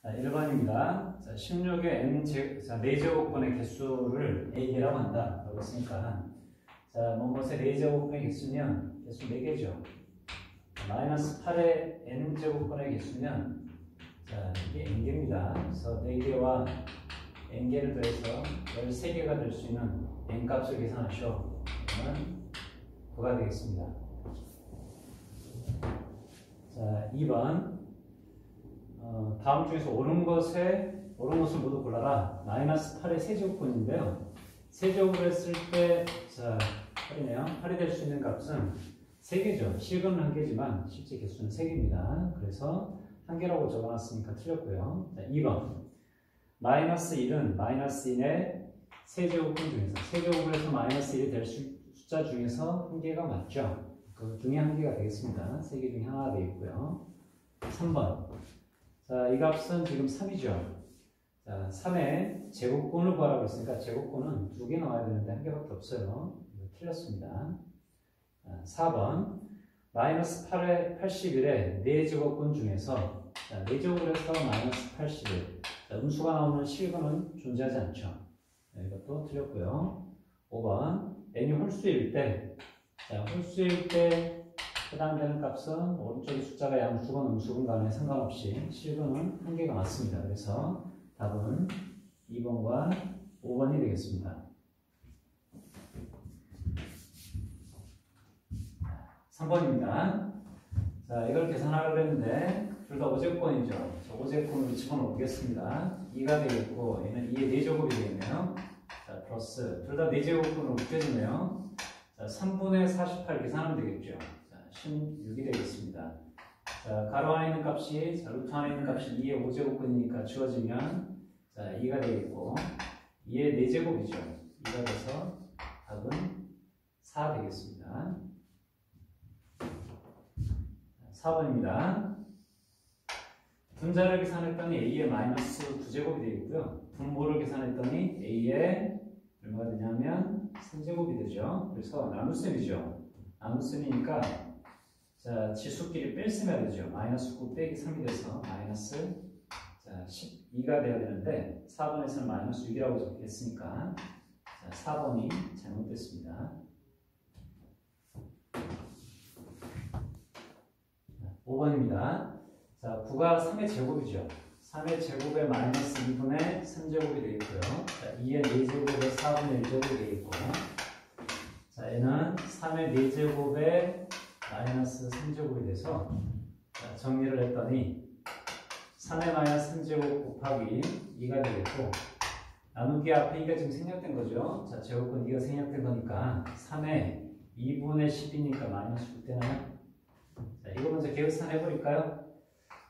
자, 1번입니다. 자, 16의 n제곱근의 개수를 a라고 한다. 라고 했으니까, 자, 무엇의 4제곱근의 개수면 개수 4개죠. 마이너스 8의 n제곱근의 개수면, 자, 이게 n개입니다. 그래서 4개와 n개를 더해서 13개가 될 수 있는 n값을 계산하시오. 그러면 9가 되겠습니다. 자, 2번. 다음 중에서 옳은 것을 모두 골라라. 마이너스 8의 세제곱근인데요. 세제곱을 했을 때, 자, 8이네요. 8이 될 수 있는 값은 3개죠. 실근은 1개지만 실제 개수는 3개입니다. 그래서 1개라고 적어놨으니까 틀렸고요. 자, 2번. 마이너스 1은 마이너스 1의 세제곱근 중에서, 세제곱을 해서 마이너스 1이 될 숫자 중에서 1개가 맞죠. 그 중에 1개가 되겠습니다. 3개 중에 하나가 되겠고요. 3번. 자, 이 값은 지금 3이죠. 자, 3의 제곱근을 구하라고 했으니까 제곱근은 2개 나와야 되는데 1개밖에 없어요. 틀렸습니다. 자, 4번. 마이너스 8의 81의 4제곱근 중에서, 자, 4제곱을 해서 마이너스 81. 자, 음수가 나오는 실근은 존재하지 않죠. 자, 이것도 틀렸고요. 5번. n이 홀수일 때, 자, 홀수일 때 해당되는 값은 오른쪽의 숫자가 양수건 음수건 간에 상관없이 실근은 1개가 맞습니다. 그래서 답은 2번과 5번이 되겠습니다. 3번입니다. 자, 이걸 계산하려고 했는데 둘 다 오제곱권이죠. 자, 오제곱권을 집어넣겠습니다. 2가 되겠고 얘는 2의 4제곱이 되겠네요. 자, 플러스 둘 다 4제곱권으로 묶여지네요. 자, 3분의 48 계산하면 되겠죠. 16이 되겠습니다. 자, 가로 안에 있는 값이, 자, 루트 안에 있는 값이 2의 5제곱근이니까 지워지면, 자, 2가 되겠고, 2의 4제곱이죠. 2가 돼서 답은 4 되겠습니다. 4번입니다. 분자를 계산했더니 a의 마이너스 2제곱이 되겠고요. 분모를 계산했더니 a의 얼마가 되냐면 3제곱이 되죠. 그래서 나눗셈이죠. 나눗셈이니까 자, 지수끼리 뺄셈해야 되죠. 마이너스 9 빼기 3이 돼서 마이너스, 자, 12가 돼야 되는데 4번에서는 마이너스 6이라고 적혔으니까, 자, 4번이 잘못됐습니다. 5번입니다. 자, 9가 3의 제곱이죠. 3의 제곱에 마이너스 2분의 3제곱이 되겠고요. 자, 2의 4제곱에 4분의 1제곱이 되겠고, 자, 얘는 3의 4제곱에 마이너스 3제곱이 돼서, 자, 정리를 했더니 3의 마이너스 3제곱 곱하기 2가 되겠고, 나누기 앞에 2가 지금 생략된 거죠. 자, 제곱근 2가 생략된 거니까 3의 2분의 10이니까 마이너스 6 되나요? 자, 이거 먼저 계획산 해버릴까요?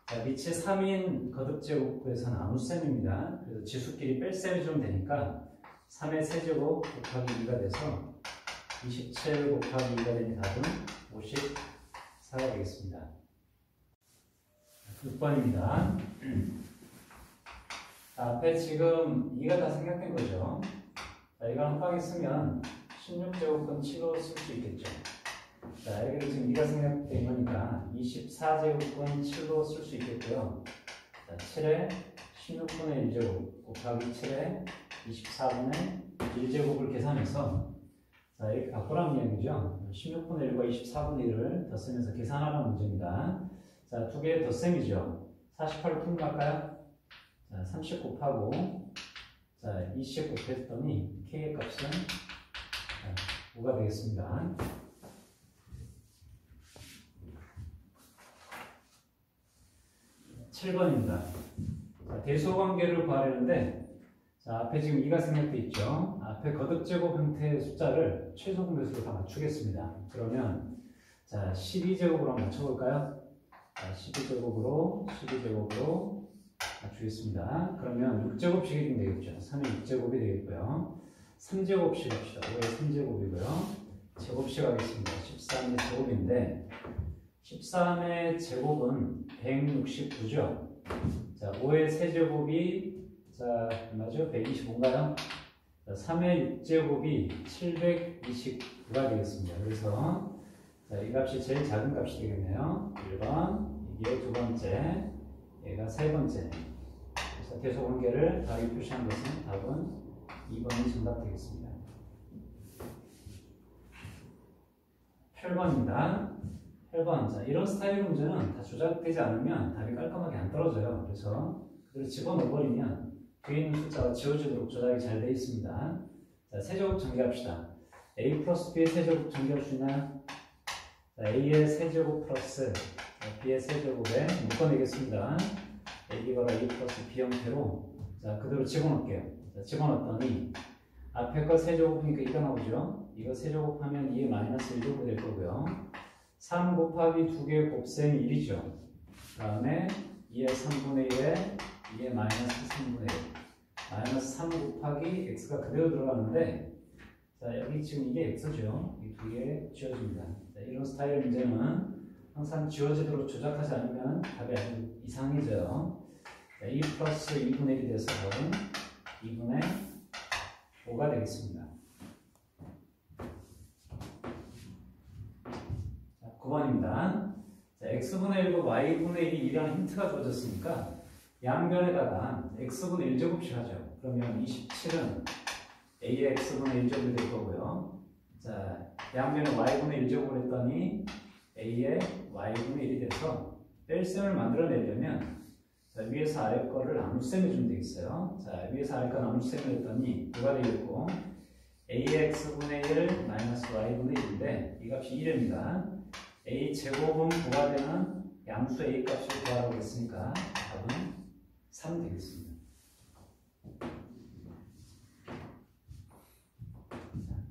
자, 밑이 3인 거듭제곱구에서 나눗셈입니다. 그래서 지수끼리 뺄셈이 좀 되니까 3의 세제곱 곱하기 2가 돼서 27 곱하기 2가 되니 답은 54가 되겠습니다. 6번입니다. 앞에 지금 2가 다 생략된 거죠. 자, 이걸 한방에 쓰면 16제곱근 7로 쓸 수 있겠죠. 자, 여기는 지금 2가 생략된 거니까 24제곱근 7로 쓸 수 있겠고요. 자, 7에 16분의 1제곱 곱하기 7에 24분의 1제곱을 계산해서, 자, 이렇게 바꾸라는 이야기죠. 16분의 1과 24분의 1을 덧쓰면서 계산하라는 문제입니다. 자, 두 개의 덧셈이죠. 48로 풀어갈까요? 자, 30 곱하고, 자, 20 곱했더니 k의 값은 5가 되겠습니다. 7번입니다. 자, 대소관계를 구하려는데, 자, 앞에 지금 2가 생략돼 있죠. 앞에 거듭제곱 형태의 숫자를 최소공배수로 다 맞추겠습니다. 그러면, 자, 12제곱으로 한번 맞춰볼까요? 자, 12제곱으로 맞추겠습니다. 그러면 6제곱씩이 되겠죠. 3의 6제곱이 되겠고요. 3제곱씩 합시다. 5의 3제곱이고요. 제곱씩 하겠습니다. 13의 제곱인데, 13의 제곱은 169죠. 자, 5의 세제곱이, 자, 얼마죠? 125인가요? 자, 3의 6제곱이 729가 되겠습니다. 그래서, 자, 이 값이 제일 작은 값이 되겠네요. 1번, 이게 두 번째, 얘가 세 번째. 자, 대소관계를 다르게 표시한 것은 답은 2번이 정답 되겠습니다. 8번입니다. 8번. 자, 이런 스타일 문제는 다 조작되지 않으면 답이 깔끔하게 안 떨어져요. 그래서 그대로 집어넣어버리면 뒤에 있는 숫자가 지워지도록 조작이 잘 되어 있습니다. 자, 세제곱 전개합시다. a 플러스 b의 세제곱 전개할 수 있나요? 자, a의 세제곱 플러스 b의 세제곱에 묶어내겠습니다. ab가 a 플러스 b 형태로 자, 그대로 집어넣을게요. 자, 집어넣었더니 앞에 거 세제곱이니까 이거 나오죠? 이거 세제곱하면 2의 마이너스 1제곱이 될 거고요. 3 곱하기 2개의 곱셈 1이죠. 그 다음에 2의 3분의 1에 2의 마이너스 3분의 1. 마이너스 3 곱하기 x가 그대로 들어가는데 자, 여기 지금 이게 x죠. 이 두 개 지워집니다. 자, 이런 스타일의 문제는 항상 지워지도록 조작하지 않으면 답이 아주 이상해져요. 자, 2 플러스 2분의 1이 돼서 답은 2분의 5가 되겠습니다. 자, 9번입니다. 자, x분의 1과 y분의 1이 2라는 힌트가 주어졌으니까 양변에다가 x분의 1제곱씩 하죠. 그러면 27은 a의 x분의 1제곱이 될 거고요. 자, 양변에 y분의 1제곱을 했더니 a의 y분의 1이 돼서 뺄셈을 만들어내려면 자, 위에서 아래 거를 나눗셈 해주면 되겠어요. 자, 위에서 아래 거 나눗셈을 했더니 뭐가 되겠고 a의 x분의 1 마이너스 y분의 1인데 이 값이 1입니다. a 제곱은 9가 되는 양수 a 값을 구하라고 했으니까 답은 3 되겠습니다.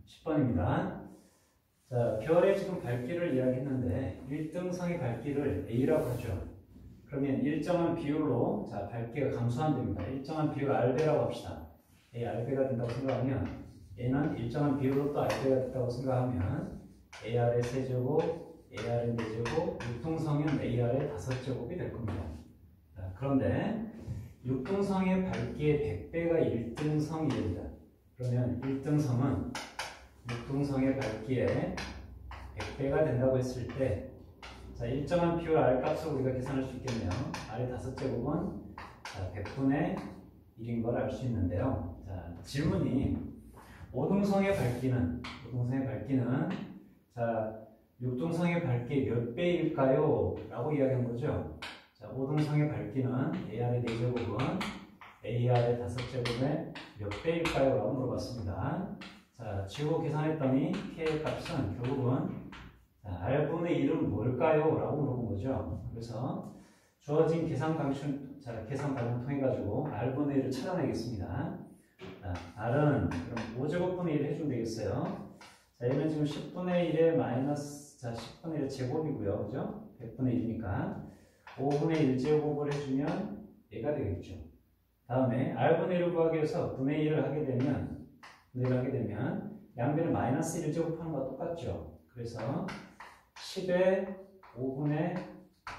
10번입니다. 자, 별의 지금 밝기를 이야기했는데 1등상의 밝기를 A라고 하죠. 그러면 일정한 비율로 자, 밝기가 감소한답니다. 일정한 비율 R배라고 합시다. A R배가 된다고 생각하면 A는 일정한 비율로 또 R배가 된다고 생각하면 AR의 세제곱, AR의 4제곱, 육등성은 AR의 5제곱이 될 겁니다. 자, 그런데 육등성의 밝기의 100배가 1등성이 됩니다. 그러면 1등성은 육등성의 밝기에 100배가 된다고 했을 때 자, 일정한 비율 R 값을 우리가 계산할 수 있겠네요. R의 5제곱은 100분의 1인 걸 알 수 있는데요. 자, 질문이 5등성의 밝기는 자, 6등성의 밝기 몇 배일까요? 라고 이야기한 거죠. 자, 5등성의 밝기는 AR의 4제곱은 AR의 5제곱의 몇 배일까요? 라고 물어봤습니다. 자, 지우고 계산했더니 K의 값은 결국은 자, R분의 1은 뭘까요? 라고 물어본 거죠. 그래서 주어진 계산 방식을 통해 가지고 R분의 1을 찾아내겠습니다. 자, R은 그럼 5제곱분의 1 해주면 되겠어요. 자, 얘는 지금 10분의 1의 마이너스, 자, 10분의 1의 제곱이고요. 그죠? 100분의 1이니까 5분의 1제곱을 해주면 얘가 되겠죠. 다음에 R분의 1을 구하기 위해서 분의 1을 하게 되면 양변에 마이너스 1제곱하는 것과 똑같죠. 그래서 10의 5분의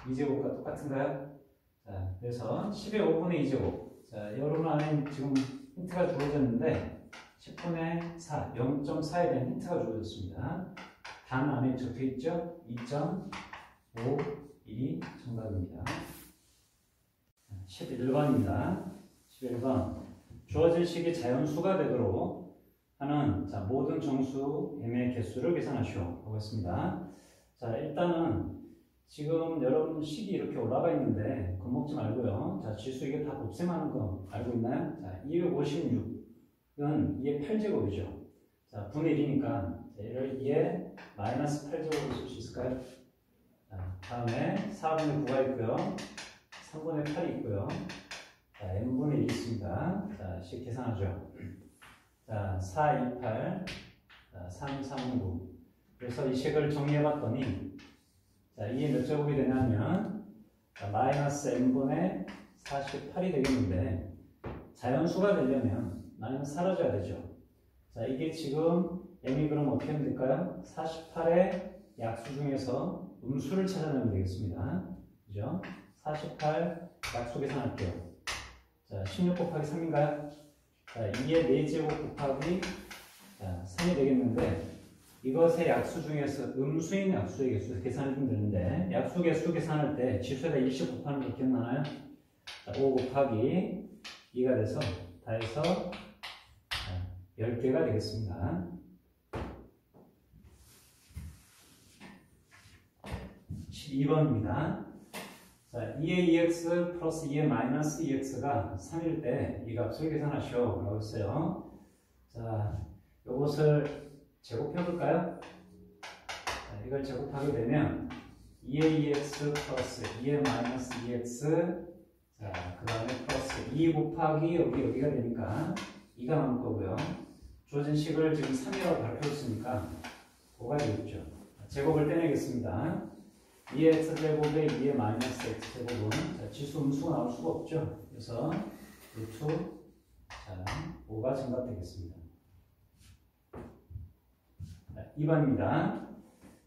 2제곱과 똑같은가요? 자, 그래서 10의 5분의 2제곱. 자, 여러분 안에 지금 힌트가 주어졌는데 10분의 4, 0.4에 대한 힌트가 주어졌습니다. 단 안에 적혀 있죠? 2.51이 정답입니다. 11번입니다. 11번. 주어질 식이 자연수가 되도록 하는 자, 모든 정수 m의 개수를 계산하시오. 보겠습니다. 자, 일단은 지금 여러분 식이 이렇게 올라가 있는데 겁먹지 말고요. 자, 지수 이게 다 곱셈하는 거 알고 있나요? 자, 256은 2의 8제곱이죠. 자, 분의 1이니까 자, 얘를 2의 마이너스 8제곱으로 쓸 수 있을까요? 자, 다음에 4분의 9가 있고요. 3분의 8이 있고요. 자, n분의 1이 있습니다. 자, 식 계산하죠. 자, 4, 2, 8, 자, 3, 3, 9. 그래서 이 식을 정리해봤더니 자, 이게 몇 제곱이 되냐면 자, 마이너스 n분의 48이 되겠는데 자연수가 되려면 마이너스 사라져야 되죠. 자, 이게 지금 m이 그럼 어떻게 하면 될까요? 48의 약수 중에서 음수를 찾아내면 되겠습니다. 그죠? 48 약수 계산할게요. 자, 16 곱하기 3인가요? 자, 2의 4제곱 곱하기 자, 3이 되겠는데 이것의 약수 중에서 음수인 약수의 개수 계산해주면 되는데 약수 개수 계산할 때 지수에다 일씩 곱하는 거 기억나나요? 자, 5 곱하기 2가 돼서 다 해서 10개가 되겠습니다. 12번입니다. 자, 2의 2x 플러스 2의 마이너스 2x가 3일 때 이 값을 계산하시오 라고 했어요. 자, 이것을 제곱해볼까요? 자, 이걸 제곱하게 되면 2의 2x 플러스 2의 마이너스 2x, 자, 그 다음에 플러스 2 곱하기 여기가 되니까 2가 남을 거고요. 주어진 식을 지금 3이라고 발표했으니까 5가 되겠죠. 제곱을 떼내겠습니다. 2의 x제곱에 2의 마이너스 x제곱은 지수 음수가 나올 수가 없죠. 그래서 루트 5가 증가되겠습니다. 2번입니다.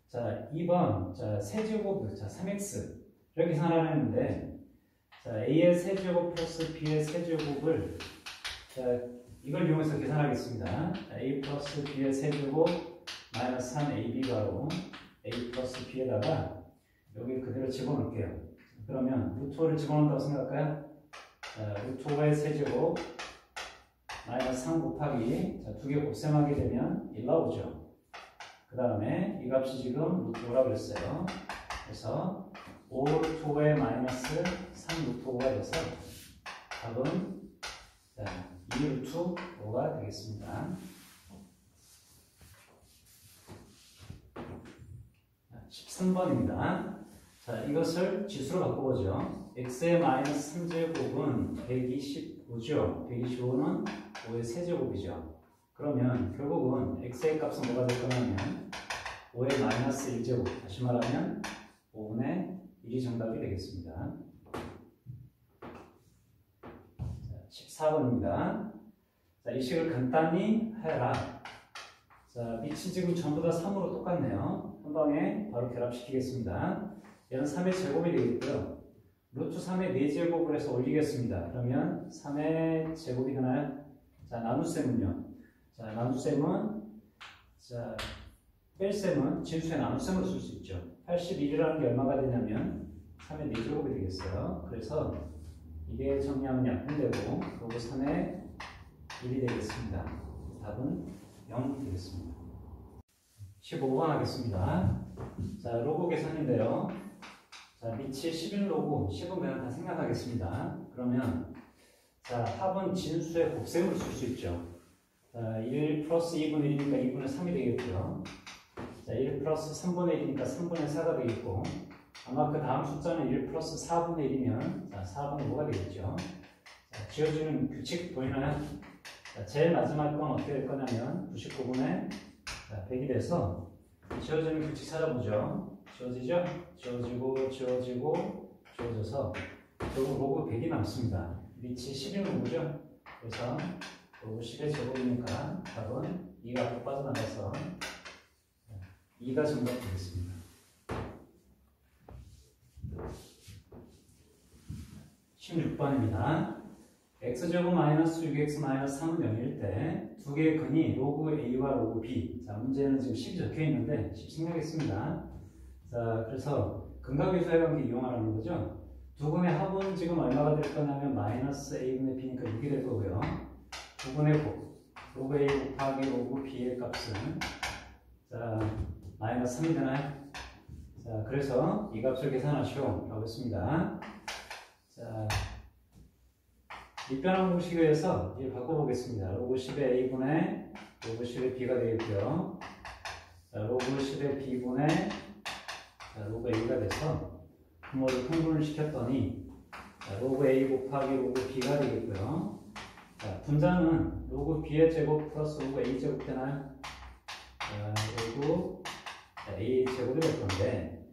자, 2번 세제곱 3x 이렇게 계산을 했는데 자, a의 세제곱 플러스 b의 세제곱을 이걸 이용해서 계산하겠습니다. a 플러스 b의 세제곱 마이너스 3ab가로 a 플러스 b에다가 여기 그대로 집어넣을게요. 그러면 루트 5를 집어넣는다고 생각할까요? 루트 5의 세제곱 마이너스 3 곱하기 두 개 곱셈하게 되면 1 나오죠. 그 다음에 이 값이 지금 루트 5라고 했어요. 그래서 5 루트 5의 마이너스 3 루트 5가 돼서 답은 2 루트 5가 되겠습니다. 13번입니다. 자, 이것을 지수로 바꿔보죠. x의 마이너스 3제곱은 125죠. 125는 5의 세제곱이죠. 그러면 결국은 x의 값은 뭐가 될 거냐면 5의 마이너스 1제곱, 다시 말하면 5분의 1이 정답이 되겠습니다. 14번입니다. 자, 이 식을 간단히 해라. 자, 밑이 지금 전부 다 3으로 똑같네요. 한 방에 바로 결합시키겠습니다. 얘는 3의 제곱이 되겠고요. 루트 3의 4제곱을 해서 올리겠습니다. 그러면 3의 제곱이 되나요? 자, 나눗셈은요. 자, 나눗셈은 뺄셈은 진수의 나눗셈으로 쓸 수 있죠. 81이라는 게 얼마가 되냐면 3의 4제곱이 되겠어요. 그래서 이게 정리하면 약분되고 그리고 3의 1이 되겠습니다. 답은 0 되겠습니다. 15번 하겠습니다. 자, 로그 계산인데요. 자, 밑이 11로고 10은 그냥 다 생략하겠습니다. 그러면 자, 합은 진수의 곱셈으로 쓸 수 있죠. 자, 1 플러스 2분의 1이니까 2분의 3이 되겠고요. 자, 1 플러스 3분의 1이니까 3분의 4가 되겠고, 아마 그 다음 숫자는 1 플러스 4분의 1이면 자, 4분의 5가 되겠죠. 자, 지어지는 규칙 보이나요? 자, 제일 마지막 건 어떻게 될 거냐면 99분의 100이 돼서 지어지는 규칙 찾아보죠. 지어지죠? 지어지고 지어져서 결국 로그 100이 남습니다. 밑이 11로그죠? 그래서 로그 10의 제곱이니까 답은 2가 앞으로 빠져나가서 2가 정답 되겠습니다. 16번입니다. x제곱 마이너스 6x 마이너스 3은 0일 때 두 개의 근이 로그 a와 로그 b. 자, 문제는 지금 10이 적혀 있는데 10 생략했습니다. 자, 그래서 근각유사의 관계 이용하라는 거죠. 두 근의 합은 지금 얼마가 될 거냐면 마이너스 a분의 b니까 6이 될 거고요. 두 근의 로그 a 곱하기 로그 b의 값은 자, 마이너스 3이 되나요? 자, 그래서 이 값을 계산하시오 라고 했습니다. 자, 밑변환 공식에 의해서 이를 바꿔보겠습니다. 로그 10의 a분의 로그 10의 b가 되겠고요. 자, 로그 10의 b분의 로그 a가 돼서 분모를 통분을 시켰더니 자, 로그 a 곱하기 로그 b가 되겠고요. 자, 분자는 로그 b의 제곱 플러스 로그 a 제곱 되나요? 자, 로그 a 제곱이 될 건데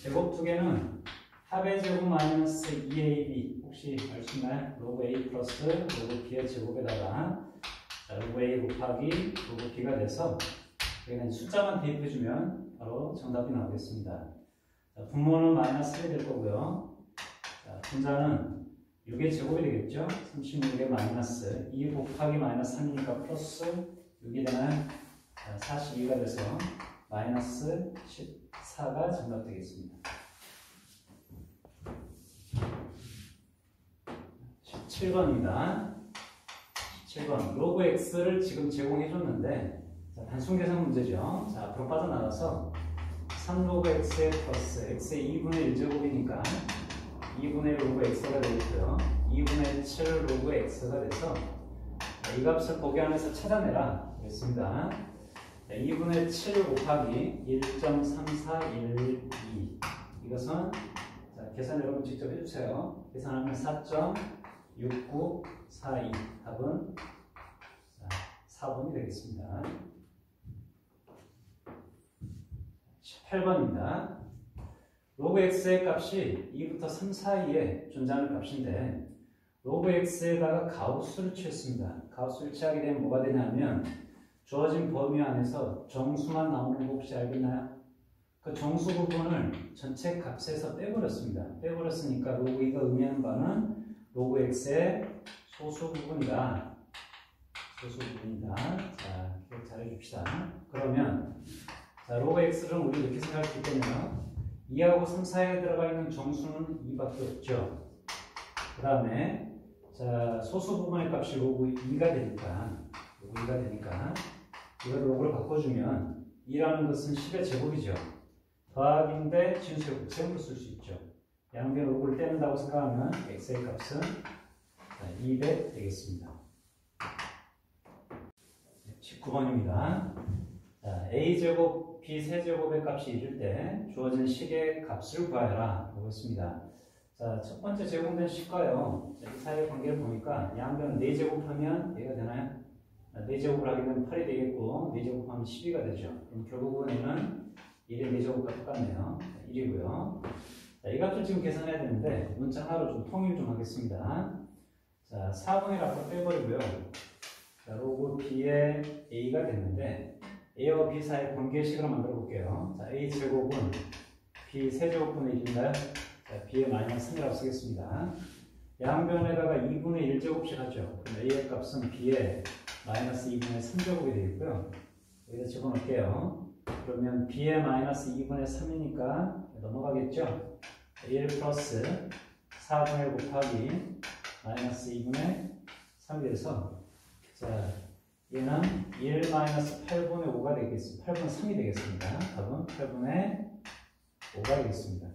제곱 두 개는 합의 제곱 마이너스 2ab 혹시 알 수 있나요? 로그 a 플러스 로그 b의 제곱에다가 자, 로그 a 곱하기 로그 b가 돼서 여기는 숫자만 대입해주면 바로 정답이 나오겠습니다. 자, 분모는 마이너스 3이 될 거고요. 자, 분자는 6의 제곱이 되겠죠? 36의 마이너스 2 곱하기 마이너스 3이니까 플러스 6이 되나요? 자, 42가 돼서 마이너스 14가 정답 되겠습니다. 17번입니다. 17번. 로그 x를 지금 제공해줬는데, 자, 단순 계산 문제죠. 자, 앞으로 빠져나가서 3로그 x에 플러스 x의 2분의 1제곱이니까 2분의 로그 x가 되겠고요. 2분의 7 로그 x가 돼서 이 값을 보기 안에서 찾아내라. 그랬습니다. 2분의 7 곱하기 1.3412. 이것은 자, 계산 여러분 직접 해주세요. 계산하면 4.6942. 답은 4번이 되겠습니다. 18번입니다. 로그 x의 값이 2부터 3 사이에 존재하는 값인데 로그 x에다가 가우스를 취했습니다. 가우스를 취하게 되면 뭐가 되냐면 주어진 범위 안에서 정수만 나오는 거 혹시 알겠나요? 그 정수 부분을 전체 값에서 빼버렸습니다. 빼버렸으니까 로그 2가 의미하는 바는 로그 x의 소수 부분이다. 소수 부분이다. 자, 기억 잘 해줍시다. 그러면 자, 로그 x를 우리 이렇게 생각할 수 있겠네요. 2하고 3 사이에 들어가 있는 정수는 2밖에 없죠. 그 다음에 자, 소수 부분의 값이 로그 2가 되니까 이걸 로그로 바꿔주면 2라는 것은 10의 제곱이죠. 더하기인데 진수의 곱셈으로 쓸 수 있죠. 양변 로그를 떼는다고 생각하면 x의 값은 200 되겠습니다. 19번입니다. 자, a제곱 b세제곱의 값이 1일 때 주어진 식의 값을 구하여라 라고 했습니다. 자, 첫 번째 제공된 식과요. 이 사이의 관계를 보니까 양변은 4제곱하면 얘가 되나요? 4제곱을 하게 되면 8이 되겠고 4제곱하면 12가 되죠. 그럼 결국은 얘는 1의 4제곱과 똑같네요. 1이고요. 자, 이 값을 지금 계산해야 되는데 문자 하나로 좀 통일 좀 하겠습니다. 자, 4분의 1 앞으로 빼버리고요. 자, 로그 b의 a가 됐는데 a와 b 사이의 관계식으로 만들어 볼게요. 자, a 제곱은 b 세제곱분의 1인가요? 자, b의 마이너스 3이라고 쓰겠습니다. 양변에다가 2분의 1제곱씩 하죠. 그럼 a의 값은 b의 마이너스 2분의 3제곱이 되겠고요. 여기다 집어넣을게요. 그러면 b의 마이너스 2분의 3이니까 넘어가겠죠? 1 플러스 4분의 1 곱하기 마이너스 2분의 3이 돼서 자, 얘는 1 마이너스 8분의 5가 되겠습니다. 8분의 3이 되겠습니다. 답은 8분의 5가 되겠습니다.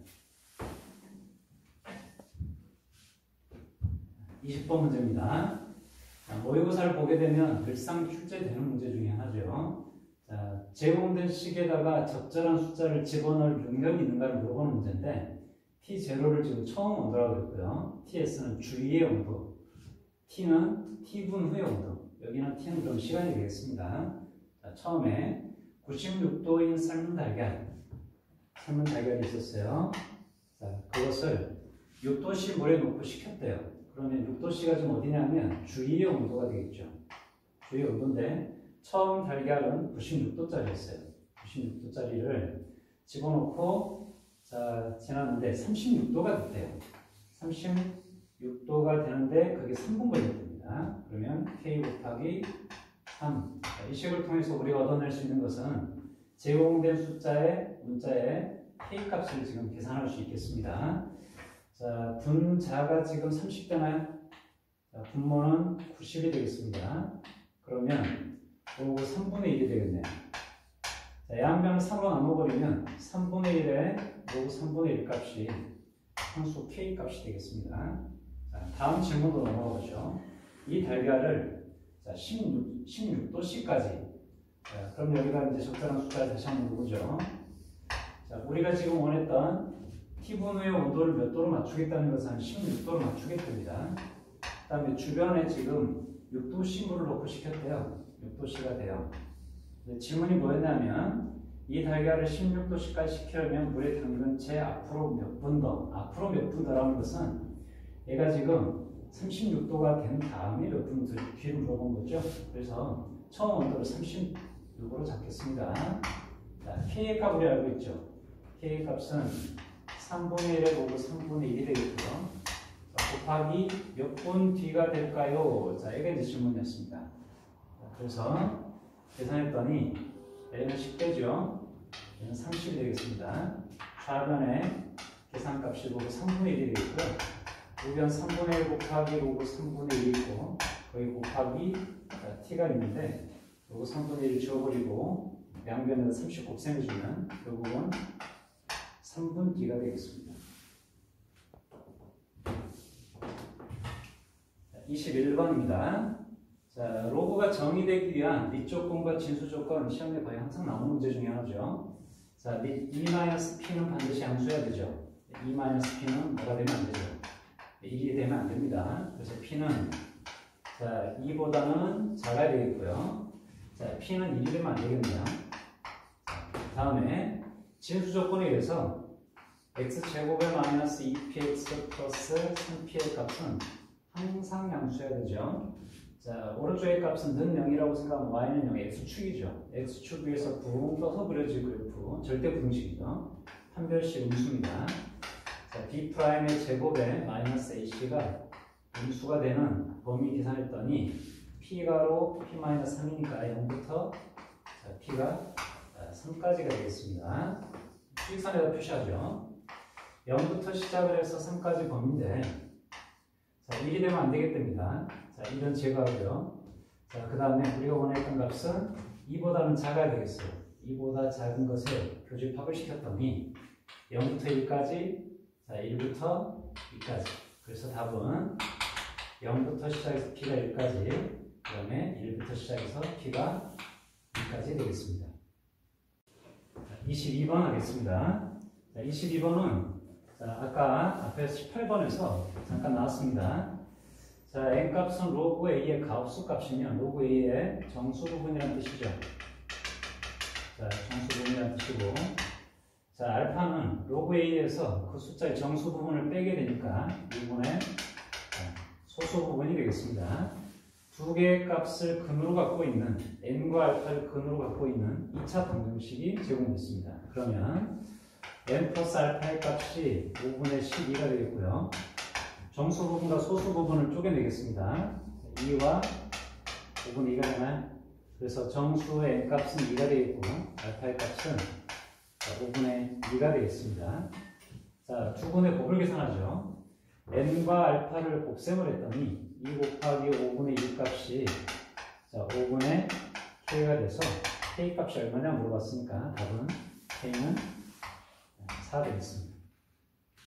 20번 문제입니다. 자, 모의고사를 보게 되면 늘상 출제되는 문제 중에 하나죠. 자, 제공된 식에다가 적절한 숫자를 집어넣을 능력이 있는가를 물어보는 문제인데 T0를 지금 처음 온도라고 했고요. TS는 주위의 온도, T는 T분 후의 온도, 여기는 T는 그럼 시간이 되겠습니다. 자, 처음에 96도인 삶은 달걀이 있었어요. 자, 그것을 6도씨 물에 넣고 식혔대요. 그러면 6도씨가 지금 어디냐면 주위의 온도가 되겠죠. 주위의 온도인데 처음 달걀은 96도짜리였어요. 96도짜리를 집어넣고 자, 지났는데 36도가 됐대요. 36도가 되는데 그게 3분 걸렸답니다. 그러면 K 곱하기 3. 자, 이 식을 통해서 우리가 얻어낼 수 있는 것은 제공된 숫자의 문자의 K 값을 지금 계산할 수 있겠습니다. 자, 분자가 지금 30되나요? 자, 분모는 90이 되겠습니다. 그러면 요거 3분의 1이 되겠네요. 자, 양변을 3으로 나눠버리면 3분의 1에 요거 3분의 1 값이 상수 K 값이 되겠습니다. 자, 다음 질문으로 넘어가보죠. 이 달걀을 자, 16도씨까지 자, 그럼 여기가 이제 적절한 숫자를 다시 한번 누르죠. 자, 우리가 지금 원했던 T분의 온도를 몇 도로 맞추겠다는 것은 16도로 맞추겠답니다. 그 다음에 주변에 지금 6도씨 물을 넣고 식혔대요. 6도씨가 돼요. 질문이 뭐였냐면 이 달걀을 16도씨까지 식히려면 물에 담근 채 앞으로 몇 분 더라는 것은 얘가 지금 36도가 된 다음에 몇 분 뒤로 물어본 거죠. 그래서 처음 온도를 36으로 잡겠습니다. 자, K의 값 우리 알고 있죠. K의 값은 3분의 1에 보고 3분의 1이 되겠고요. 자, 곱하기 몇 분 뒤가 될까요? 자, 이게 이제 질문이었습니다. 자, 그래서 계산했더니 얘는 10대죠. 얘는 30이 되겠습니다. 좌변에 계산값이 보고 3분의 1이 되겠고요. 우변 3분의 1 곱하기 로그 3분의 1이 있고 거기 곱하기 t가 있는데 로그 3분의 1 지워버리고 양변에다 30 곱셈해주면 결국은 3분 d가 되겠습니다. 21번입니다. 자, 로그가 정의되기 위한 밑조건과 진수조건 시험에 거의 항상 나오는 문제 중에 하나죠. 자, E-P는 반드시 양수해야 되죠. E-P는 뭐가 되면 안 되죠. 1이 되면 안 됩니다. 그래서 P는 자, 2보다는 작아야 되겠고요. 자, P는 1이 되면 안 되겠네요. 다음에 진수조건에 의해서 x제곱의 마이너스 2px 플러스 3p의 값은 항상 양수해야 되죠. 자, 오른쪽의 값은 는 0이라고 생각하면 y는 0, x축이죠. x축 위에서 붕 떠서 그려질 그래프, 절대 부등식이죠. 판별식 음수입니다. 자, b'의 제곱에 마이너스 ac가 음수가 되는 범위 계산했더니 p가로 p-3이니까 0부터 자, p가 3까지가 되겠습니다. 수직선에다 표시하죠. 0부터 시작을 해서 3까지 범위인데 자, 1이 되면 안 되겠답니다. 자, 1은 제거하고요. 자, 그 다음에 우리가 원했던 값은 2보다는 작아야 되겠어요. 2보다 작은 것을 교집합을 시켰더니 0부터 1까지, 자, 1부터 2까지. 그래서 답은 0부터 시작해서 p가 1까지, 그 다음에 1부터 시작해서 p가 2까지 되겠습니다. 22번 하겠습니다. 자, 22번은 자, 아까 앞에서 18번에서 잠깐 나왔습니다. 자, n값은 로그 a의 가업수 값이면 로그 a의 정수 부분이라는 뜻이죠. 자, 정수 부분이라는 뜻이고, 자, 알파는 로그 a에서 그 숫자의 정수 부분을 빼게 되니까 2분의 소수 부분이 되겠습니다. 두 개의 값을 근으로 갖고 있는 n과 알파를 근으로 갖고 있는 2차 방정식이 제공됐습니다. 그러면 n 플러스 알파의 값이 5분의 12가 되겠고요. 정수 부분과 소수 부분을 쪼개내겠습니다. 2와 5분의 2가 되나요? 그래서 정수의 n 값은 2가 되겠고 알파의 값은 5분의 2가 되겠습니다. 자, 두 분의 곱을 계산하죠. n과 알파를 곱셈을 했더니 2 곱하기 5분의 1 값이 자, 5분의 k가 돼서 k 값이 얼마냐 물어봤으니까 답은 k는 4 되겠습니다.